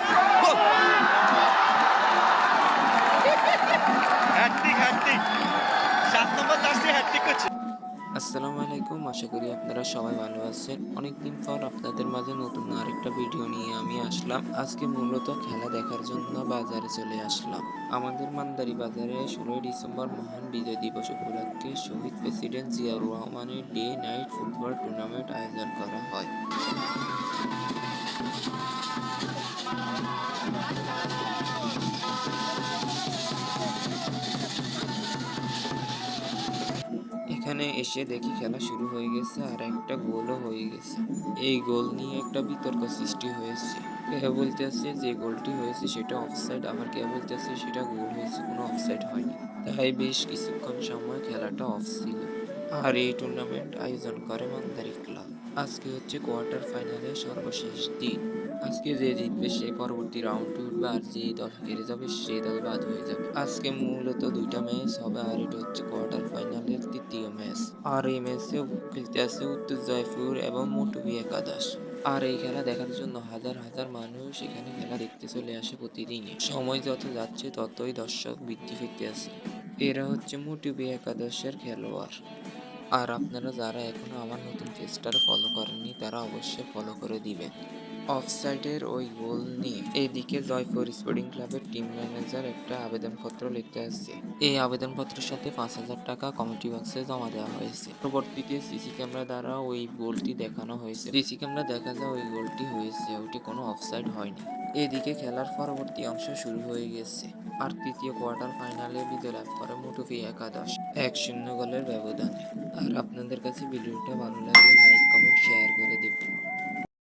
করো। Hat trick, hat trick. 7 নম্বর jersey hat trick করছে। আসসালামু আলাইকুম, আশা করি আপনারা সবাই ভালো আছেন। অনেকদিন পর আপনাদের মাঝে নতুন আরেকটা ভিডিও নিয়ে আমি আসলাম। আজকে মূলত খেলা দেখার জন্য বাজারে চলে আসলাম। আমাদের মান্দারি বাজারে 16 ডিসেম্বর মহান বিজয় দিবস উপলক্ষে শহীদ প্রেসিডেন্ট জিয়াউর রহমানের ডে নাইট ফুটবল টুর্নামেন্ট আয়োজন করা হয়। এখানে এসে দেখি খেলা শুরু হয়ে গেছে আর একটা গোলও হয়ে গেছে। এই গোল নিয়ে একটা বিতর্ক সৃষ্টি হয়েছে। কেউ বলতেছে যে গোলটি হয়েছে সেটা অফসাইড, আবার কেউ বলতেছে সেটা গোল হয়েছে, কোনো অফসাইড হয়নি। তাই বেশ কিছুক্ষণ সময় খেলাটা অফ ছিল। আর এই টুর্নামেন্ট আয়োজন করে মান্দারি ক্লাব। আজকে হচ্ছে কোয়ার্টার ফাইনালের সর্বশেষ দিন। আজকে যে জিতবে সে পরবর্তী রাউন্ডে উঠবে, আর যে দল হেরে যাবে সেই দল বাদ হয়ে যাবে। আজকে মূলত দুইটা ম্যাচ হবে, আর এটা হচ্ছে কোয়ার্টার ফাইনালের তৃতীয় ম্যাচ। আর এই ম্যাচে খেলতে আছে উত্তর জয়পুর এবং মোটুবি একাদশ। আর এই খেলা দেখার জন্য হাজার হাজার মানুষ এখানে খেলা দেখতে চলে আসে প্রতিদিনই। সময় যত যাচ্ছে ততই দর্শক বৃদ্ধি পেতে আছে। এরা হচ্ছে মোটুবি একাদশের খেলোয়াড়। আর আপনারা যারা এখনো আমার নতুন পেজটা ফলো করেননি তারা অবশ্যই ফলো করে দিবেন। অফসাইডের ওই গোল নিয়ে এদিকে জয়পুর স্পোর্টিং ক্লাবের টিম ম্যানেজার একটা আবেদনপত্র লিখতে আসছে। এই আবেদনপত্রের সাথে 5,000 টাকা কমিটি বক্সে জমা দেওয়া হয়েছে। পরবর্তীতে সিসি ক্যামেরা দ্বারা ওই গোলটি দেখানো হয়েছে। সিসি ক্যামেরা দেখা যায় ওই গোলটি হয়েছে, ওইটি কোনো অফসাইড হয়নি। এদিকে খেলার পরবর্তী অংশ শুরু হয়ে গেছে। আর তৃতীয় কোয়ার্টার ফাইনালে বিজয় লাভ করে মোটুবি একাদশ 1-0 গোলের ব্যবধানে। আর আপনাদের কাছে ভিডিওটা ভালো লাগলে লাইক, কমেন্ট, শেয়ার করে দিবেন।